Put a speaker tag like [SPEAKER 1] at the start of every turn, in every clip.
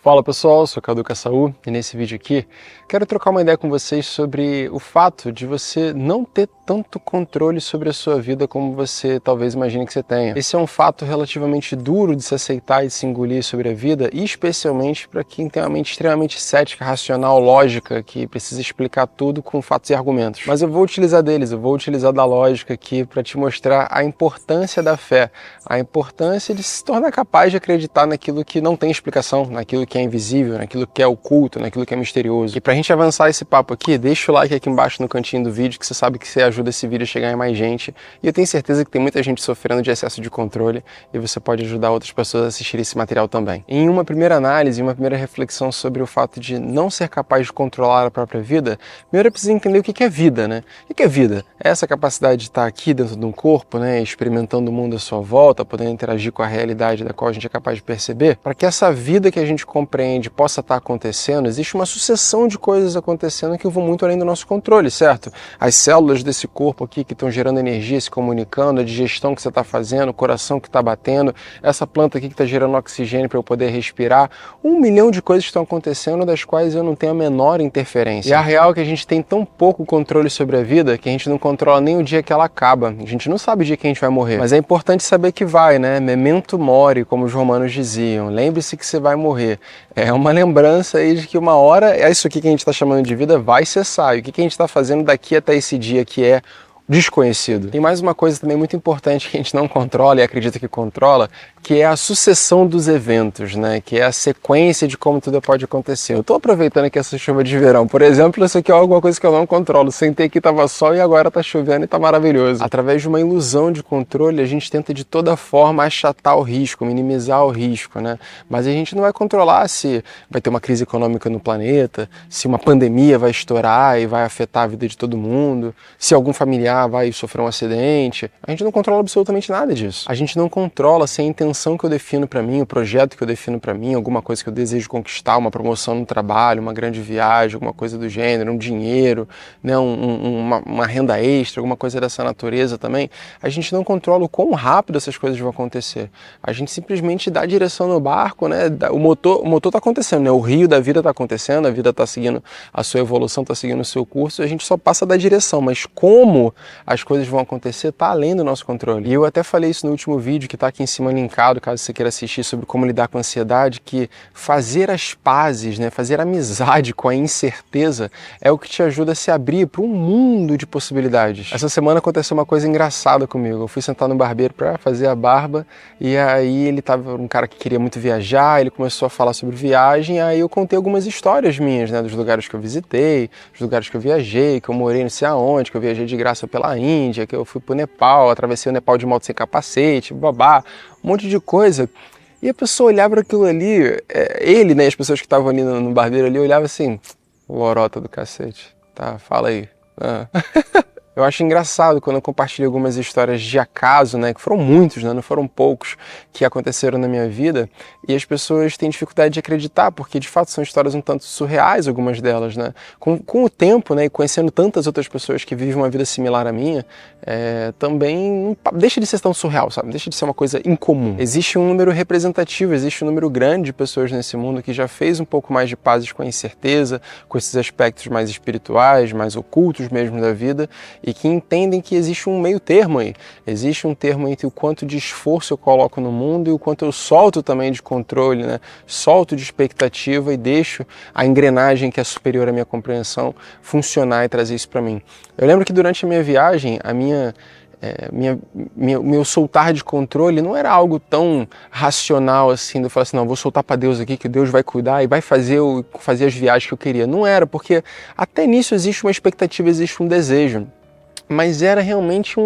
[SPEAKER 1] Fala pessoal, sou Cadu Caçaú e nesse vídeo aqui quero trocar uma ideia com vocês sobre o fato de você não ter tanto controle sobre a sua vida como você talvez imagine que você tenha. Esse é um fato relativamente duro de se aceitar e de se engolir sobre a vida, e especialmente para quem tem uma mente extremamente cética, racional, lógica, que precisa explicar tudo com fatos e argumentos. Mas eu vou utilizar deles, eu vou utilizar da lógica aqui para te mostrar a importância da fé, a importância de se tornar capaz de acreditar naquilo que não tem explicação, naquilo que é invisível, naquilo que é oculto, naquilo que é misterioso. E pra gente avançar esse papo aqui, deixa o like aqui embaixo no cantinho do vídeo, que você sabe que você ajuda esse vídeo a chegar em mais gente. E eu tenho certeza que tem muita gente sofrendo de excesso de controle e você pode ajudar outras pessoas a assistir esse material também. Em uma primeira análise, uma primeira reflexão sobre o fato de não ser capaz de controlar a própria vida, primeiro eu preciso entender o que é vida, né? O que é vida? É essa capacidade de estar aqui dentro de um corpo, né, experimentando o mundo à sua volta, podendo interagir com a realidade da qual a gente é capaz de perceber. Para que essa vida que a gente compreende possa estar acontecendo, existe uma sucessão de coisas acontecendo que vão muito além do nosso controle, certo? As células desse corpo aqui que estão gerando energia, se comunicando, a digestão que você está fazendo, o coração que está batendo, essa planta aqui que está gerando oxigênio para eu poder respirar, 1 milhão de coisas que estão acontecendo das quais eu não tenho a menor interferência. E a real é que a gente tem tão pouco controle sobre a vida que a gente não controla nem o dia que ela acaba. A gente não sabe o dia que a gente vai morrer, mas é importante saber que vai, né? Memento mori, como os romanos diziam. Lembre-se que você vai morrer. É uma lembrança aí de que uma hora, é isso aqui que a gente está chamando de vida, vai cessar. E o que a gente está fazendo daqui até esse dia que é desconhecido. Tem mais uma coisa também muito importante que a gente não controla e acredita que controla, que é a sucessão dos eventos, né? Que é a sequência de como tudo pode acontecer. Eu estou aproveitando aqui essa chuva de verão. Por exemplo, isso aqui é alguma coisa que eu não controlo. Sentei aqui, estava sol e agora está chovendo e está maravilhoso. Através de uma ilusão de controle, a gente tenta de toda forma achatar o risco, minimizar o risco, né? Mas a gente não vai controlar se vai ter uma crise econômica no planeta, se uma pandemia vai estourar e vai afetar a vida de todo mundo, se algum familiar vai sofrer um acidente. A gente não controla absolutamente nada disso. A gente não controla se a intenção que eu defino para mim, o projeto que eu defino para mim, alguma coisa que eu desejo conquistar, uma promoção no trabalho, uma grande viagem, alguma coisa do gênero, um dinheiro, né, uma renda extra, alguma coisa dessa natureza também. A gente não controla o quão rápido essas coisas vão acontecer. A gente simplesmente dá direção no barco, né? O motor tá acontecendo, né? O rio da vida tá acontecendo, a vida tá seguindo a sua evolução, tá seguindo o seu curso, a gente só passa da direção, mas como as coisas vão acontecer tá além do nosso controle. E eu até falei isso no último vídeo que tá aqui em cima linkado, caso você queira assistir, sobre como lidar com a ansiedade, que fazer as pazes, né, fazer amizade com a incerteza é o que te ajuda a se abrir para um mundo de possibilidades. Essa semana aconteceu uma coisa engraçada comigo. Eu fui sentar no barbeiro para fazer a barba e aí ele tava um cara que queria muito viajar, ele começou a falar sobre viagem, aí eu contei algumas histórias minhas, né, dos lugares que eu visitei, dos lugares que eu viajei, que eu morei não sei aonde, que eu viajei de graça pela Índia, que eu fui pro Nepal, atravessei o Nepal de moto sem capacete, babá, um monte de coisa. E a pessoa olhava para aquilo ali, ele, né, as pessoas que estavam ali no barbeiro ali, olhavam assim, lorota do cacete, tá, fala aí. Eu acho engraçado quando eu compartilho algumas histórias de acaso, né, que foram muitos, né, não foram poucos, que aconteceram na minha vida, e as pessoas têm dificuldade de acreditar, porque de fato são histórias um tanto surreais, algumas delas, né. Com o tempo, né, e conhecendo tantas outras pessoas que vivem uma vida similar à minha, também deixa de ser tão surreal, sabe, deixa de ser uma coisa incomum. Existe um número representativo, existe um número grande de pessoas nesse mundo que já fez um pouco mais de pazes com a incerteza, com esses aspectos mais espirituais, mais ocultos mesmo da vida, e que entendem que existe um meio termo aí. Existe um termo entre o quanto de esforço eu coloco no mundo e o quanto eu solto também de controle, né? Solto de expectativa e deixo a engrenagem que é superior à minha compreensão funcionar e trazer isso para mim. Eu lembro que durante a minha viagem, meu soltar de controle não era algo tão racional assim, de eu falar assim, não, vou soltar para Deus aqui, que Deus vai cuidar e vai fazer as viagens que eu queria. Não era, porque até nisso existe uma expectativa, existe um desejo. Mas era realmente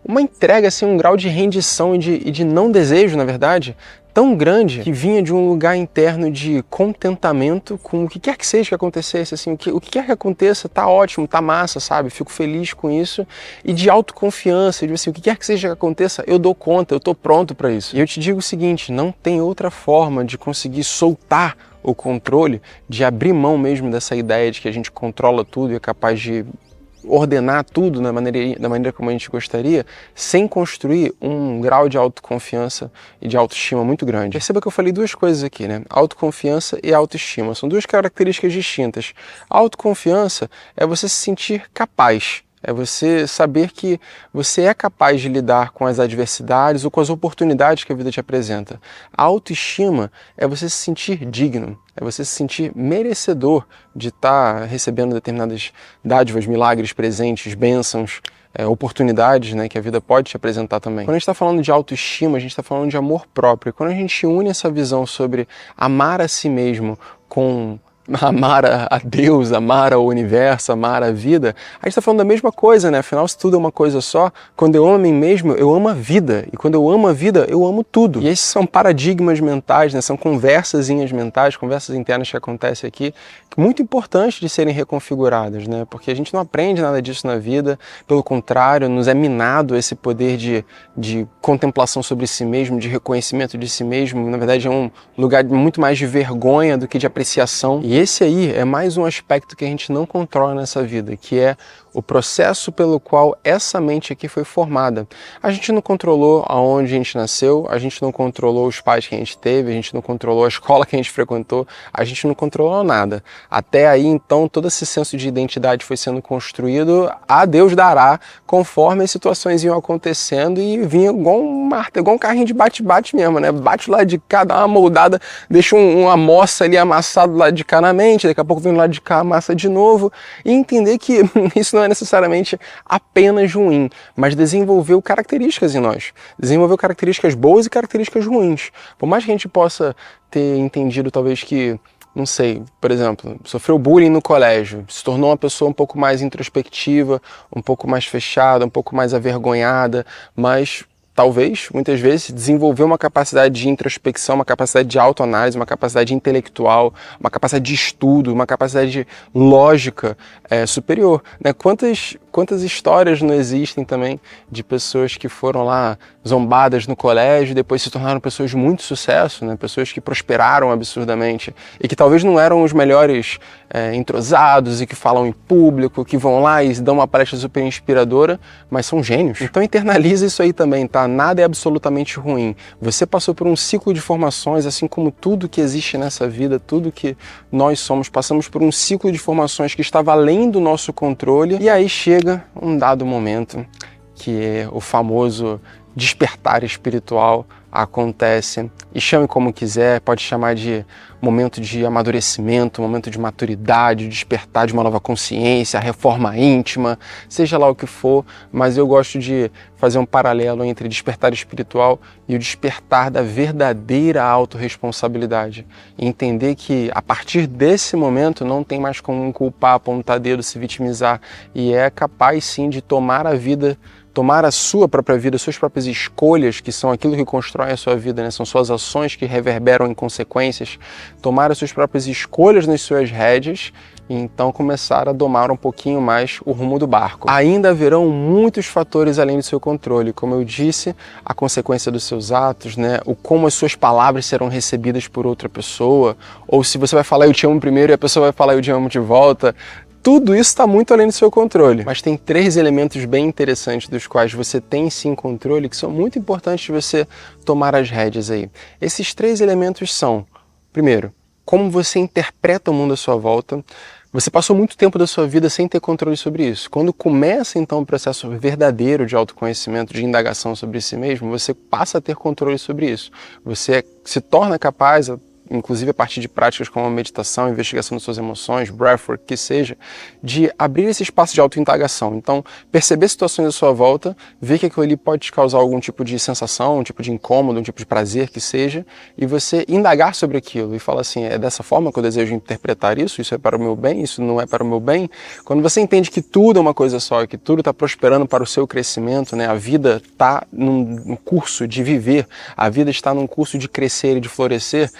[SPEAKER 1] uma entrega, assim, um grau de rendição e de não desejo, na verdade, tão grande, que vinha de um lugar interno de contentamento com o que quer que seja que acontecesse, assim, o que quer que aconteça, tá ótimo, tá massa, sabe? Fico feliz com isso, e de autoconfiança, de assim, o que quer que seja que aconteça, eu dou conta, eu tô pronto para isso. E eu te digo o seguinte, não tem outra forma de conseguir soltar o controle, de abrir mão mesmo dessa ideia de que a gente controla tudo e é capaz de ordenar tudo da maneira como a gente gostaria, sem construir um grau de autoconfiança e de autoestima muito grande. Perceba que eu falei duas coisas aqui, né? Autoconfiança e autoestima. São duas características distintas. A autoconfiança é você se sentir capaz. É você saber que você é capaz de lidar com as adversidades ou com as oportunidades que a vida te apresenta. A autoestima é você se sentir digno, é você se sentir merecedor de estar recebendo determinadas dádivas, milagres, presentes, bênçãos, oportunidades, né, que a vida pode te apresentar também. Quando a gente está falando de autoestima, a gente está falando de amor próprio. Quando a gente une essa visão sobre amar a si mesmo com amar a Deus, amar ao universo, amar a vida, a gente está falando da mesma coisa, né? Afinal, se tudo é uma coisa só, quando eu amo a mim mesmo, eu amo a vida. E quando eu amo a vida, eu amo tudo. E esses são paradigmas mentais, né? São conversazinhas mentais, conversas internas que acontecem aqui, muito importantes de serem reconfiguradas, né? Porque a gente não aprende nada disso na vida, pelo contrário, nos é minado esse poder de contemplação sobre si mesmo, de reconhecimento de si mesmo. Na verdade, é um lugar muito mais de vergonha do que de apreciação. E esse aí é mais um aspecto que a gente não controla nessa vida, que é o processo pelo qual essa mente aqui foi formada. A gente não controlou aonde a gente nasceu, a gente não controlou os pais que a gente teve, a gente não controlou a escola que a gente frequentou, a gente não controlou nada. Até aí, então, todo esse senso de identidade foi sendo construído, a Deus dará, conforme as situações iam acontecendo e vinha igual um carrinho de bate-bate mesmo, né? Bate lá de cá, dá uma moldada, deixa uma moça ali amassado lá de cá na mente, daqui a pouco vem lá de cá, amassa de novo, e entender que isso não é necessariamente apenas ruim, mas desenvolveu características em nós, desenvolveu características boas e características ruins. Por mais que a gente possa ter entendido talvez que, não sei, por exemplo, sofreu bullying no colégio, se tornou uma pessoa um pouco mais introspectiva, um pouco mais fechada, um pouco mais avergonhada, mas talvez, muitas vezes, desenvolver uma capacidade de introspecção, uma capacidade de autoanálise, uma capacidade intelectual, uma capacidade de estudo, uma capacidade lógica superior, né? Quantas histórias não existem também de pessoas que foram lá zombadas no colégio e depois se tornaram pessoas de muito sucesso, né? Pessoas que prosperaram absurdamente e que talvez não eram os melhores entrosados e que falam em público, que vão lá e dão uma palestra super inspiradora, mas são gênios. Então internaliza isso aí também, tá? Nada é absolutamente ruim. Você passou por um ciclo de formações, assim como tudo que existe nessa vida, tudo que nós somos, passamos por um ciclo de formações que estava além do nosso controle, e aí chega um dado momento que é o famoso despertar espiritual, acontece, e chame como quiser, pode chamar de momento de amadurecimento, momento de maturidade, despertar de uma nova consciência, reforma íntima, seja lá o que for, mas eu gosto de fazer um paralelo entre despertar espiritual e o despertar da verdadeira autorresponsabilidade. E entender que a partir desse momento não tem mais como culpar, apontar dedo, se vitimizar, e é capaz sim de tomar a vida, tomar a sua própria vida, suas próprias escolhas, que são aquilo que constrói a sua vida, né? São suas ações que reverberam em consequências, tomar as suas próprias escolhas nas suas rédeas e então começar a domar um pouquinho mais o rumo do barco. Ainda haverão muitos fatores além do seu controle, como eu disse, a consequência dos seus atos, né? O como as suas palavras serão recebidas por outra pessoa, ou se você vai falar eu te amo primeiro e a pessoa vai falar eu te amo de volta. Tudo isso está muito além do seu controle. Mas tem 3 elementos bem interessantes dos quais você tem sim controle, que são muito importantes de você tomar as rédeas aí. Esses 3 elementos são, primeiro, como você interpreta o mundo à sua volta. Você passou muito tempo da sua vida sem ter controle sobre isso. Quando começa então um processo verdadeiro de autoconhecimento, de indagação sobre si mesmo, você passa a ter controle sobre isso. Você se torna capaz, inclusive a partir de práticas como a meditação, investigação das suas emoções, breathwork, que seja, de abrir esse espaço de autoindagação. Então, perceber situações à sua volta, ver que aquilo ali pode te causar algum tipo de sensação, um tipo de incômodo, um tipo de prazer, que seja, e você indagar sobre aquilo e falar assim, é dessa forma que eu desejo interpretar isso? Isso é para o meu bem? Isso não é para o meu bem? Quando você entende que tudo é uma coisa só, que tudo está prosperando para o seu crescimento, né? A vida está num curso de viver, a vida está num curso de crescer e de florescer,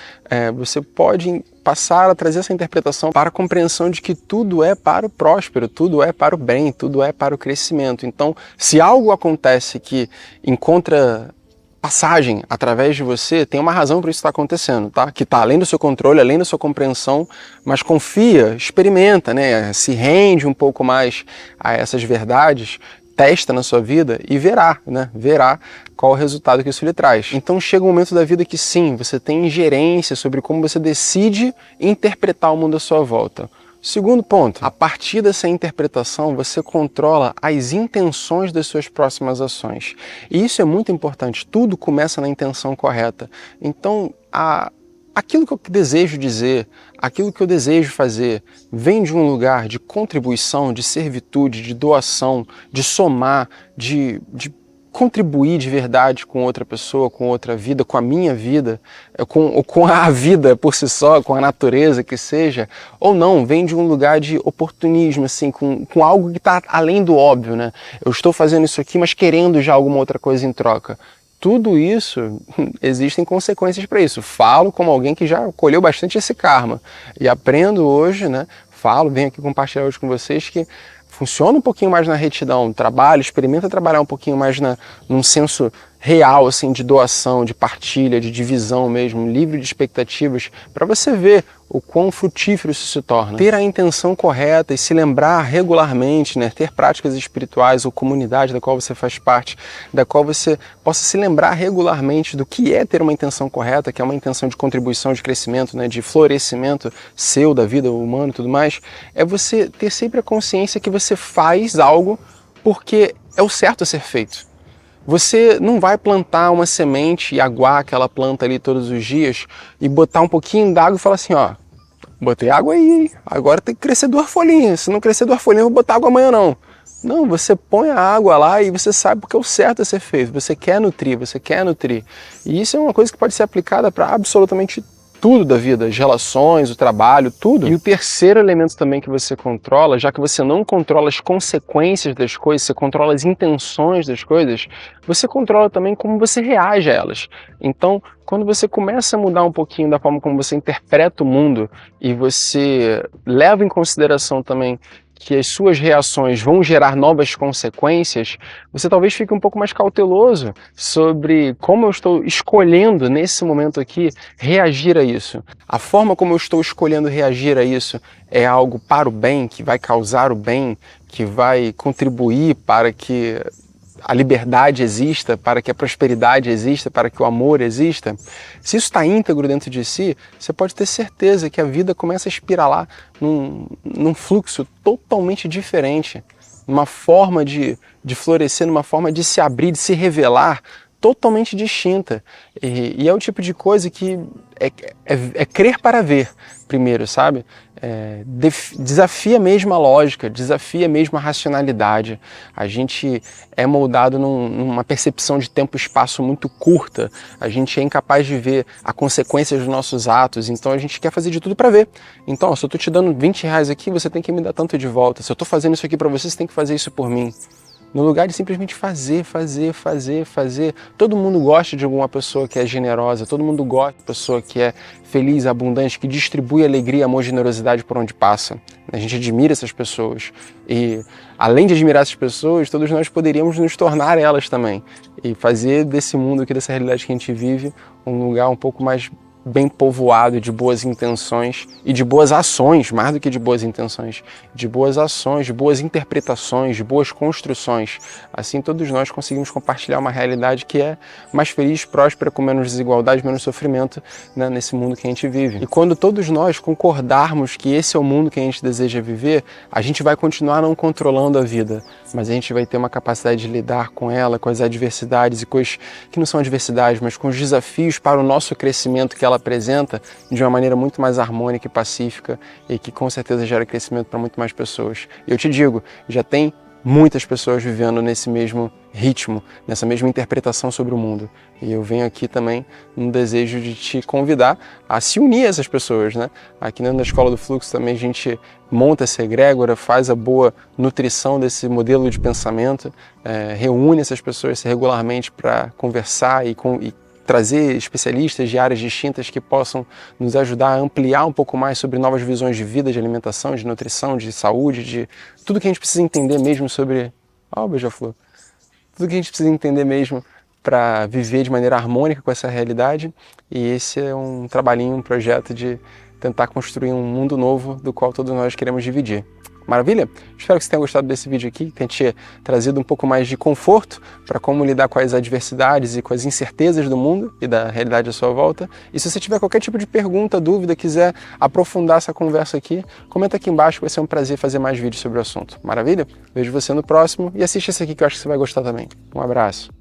[SPEAKER 1] você pode passar a trazer essa interpretação para a compreensão de que tudo é para o próspero, tudo é para o bem, tudo é para o crescimento. Então, se algo acontece que encontra passagem através de você, tem uma razão para isso estar acontecendo, tá? Que está além do seu controle, além da sua compreensão, mas confia, experimenta, né? Se rende um pouco mais a essas verdades, testa na sua vida e verá, né? Verá qual o resultado que isso lhe traz. Então chega um momento da vida que sim, você tem ingerência sobre como você decide interpretar o mundo à sua volta. Segundo ponto, a partir dessa interpretação você controla as intenções das suas próximas ações. E isso é muito importante, tudo começa na intenção correta. Então, aquilo que eu desejo dizer, aquilo que eu desejo fazer, vem de um lugar de contribuição, de servitude, de doação, de somar, de contribuir de verdade com outra pessoa, com outra vida, com a minha vida, com a vida por si só, com a natureza que seja, ou não, vem de um lugar de oportunismo, assim, com algo que está além do óbvio, né? Eu estou fazendo isso aqui, mas querendo já alguma outra coisa em troca. Tudo isso, existem consequências para isso. Falo como alguém que já colheu bastante esse karma e aprendo hoje, né? Venho aqui compartilhar hoje com vocês que funciona um pouquinho mais na retidão, experimenta trabalhar um pouquinho mais num senso real, assim, de doação, de partilha, de divisão mesmo, livre de expectativas, para você ver o quão frutífero isso se torna. Ter a intenção correta e se lembrar regularmente, né, ter práticas espirituais ou comunidade da qual você faz parte, da qual você possa se lembrar regularmente do que é ter uma intenção correta, que é uma intenção de contribuição, de crescimento, né, de florescimento seu, da vida humana e tudo mais, é você ter sempre a consciência que você faz algo porque é o certo a ser feito. Você não vai plantar uma semente e aguar aquela planta ali todos os dias e botar um pouquinho d'água e falar assim, ó, botei água aí, agora tem que crescer 2 folhinhas, se não crescer 2 folhinhas eu vou botar água amanhã não. Não, você põe a água lá e você sabe porque é o certo a ser feito, você quer nutrir. E isso é uma coisa que pode ser aplicada para absolutamente tudo da vida, as relações, o trabalho, tudo. E o terceiro elemento também que você controla, já que você não controla as consequências das coisas, você controla as intenções das coisas, você controla também como você reage a elas. Então, quando você começa a mudar um pouquinho da forma como você interpreta o mundo e você leva em consideração também que as suas reações vão gerar novas consequências, você talvez fique um pouco mais cauteloso sobre como eu estou escolhendo nesse momento aqui reagir a isso. A forma como eu estou escolhendo reagir a isso é algo para o bem, que vai causar o bem, que vai contribuir para que a liberdade exista, para que a prosperidade exista, para que o amor exista. Se isso está íntegro dentro de si, você pode ter certeza que a vida começa a espiralar num fluxo totalmente diferente, numa forma de florescer, numa forma de se abrir, de se revelar, totalmente distinta. E é o tipo de coisa que é crer para ver, primeiro, sabe? Desafia mesmo a lógica, desafia mesmo a racionalidade. A gente é moldado numa percepção de tempo e espaço muito curta. A gente é incapaz de ver a consequência dos nossos atos, então a gente quer fazer de tudo para ver. Então, se eu estou te dando R$20 aqui, você tem que me dar tanto de volta. Se eu estou fazendo isso aqui para você, você tem que fazer isso por mim. No lugar de simplesmente fazer. Todo mundo gosta de alguma pessoa que é generosa, todo mundo gosta de uma pessoa que é feliz, abundante, que distribui alegria, amor e generosidade por onde passa. A gente admira essas pessoas. E além de admirar essas pessoas, todos nós poderíamos nos tornar elas também. E fazer desse mundo aqui, dessa realidade que a gente vive, um lugar um pouco mais bem povoado de boas intenções e de boas ações, mais do que de boas intenções, de boas ações, de boas interpretações, de boas construções. Assim todos nós conseguimos compartilhar uma realidade que é mais feliz, próspera, com menos desigualdade, menos sofrimento, né, nesse mundo que a gente vive. E quando todos nós concordarmos que esse é o mundo que a gente deseja viver, a gente vai continuar não controlando a vida, mas a gente vai ter uma capacidade de lidar com ela, com as adversidades e coisas que não são adversidades, mas com os desafios para o nosso crescimento que ela apresenta de uma maneira muito mais harmônica e pacífica e que com certeza gera crescimento para muito mais pessoas. E eu te digo, já tem muitas pessoas vivendo nesse mesmo ritmo, nessa mesma interpretação sobre o mundo. E eu venho aqui também no desejo de te convidar a se unir a essas pessoas, né? Aqui dentro da Escola do Fluxo também a gente monta essa egrégora, faz a boa nutrição desse modelo de pensamento, reúne essas pessoas regularmente para conversar e trazer especialistas de áreas distintas que possam nos ajudar a ampliar um pouco mais sobre novas visões de vida, de alimentação, de nutrição, de saúde, de tudo que a gente precisa entender mesmo sobre... Ó, o beija-flor! Tudo que a gente precisa entender mesmo para viver de maneira harmônica com essa realidade, e esse é um trabalhinho, um projeto de tentar construir um mundo novo do qual todos nós queremos dividir. Maravilha? Espero que você tenha gostado desse vídeo aqui, que tenha te trazido um pouco mais de conforto para como lidar com as adversidades e com as incertezas do mundo e da realidade à sua volta. E se você tiver qualquer tipo de pergunta, dúvida, quiser aprofundar essa conversa aqui, comenta aqui embaixo, vai ser um prazer fazer mais vídeos sobre o assunto. Maravilha? Vejo você no próximo e assiste esse aqui que eu acho que você vai gostar também. Um abraço.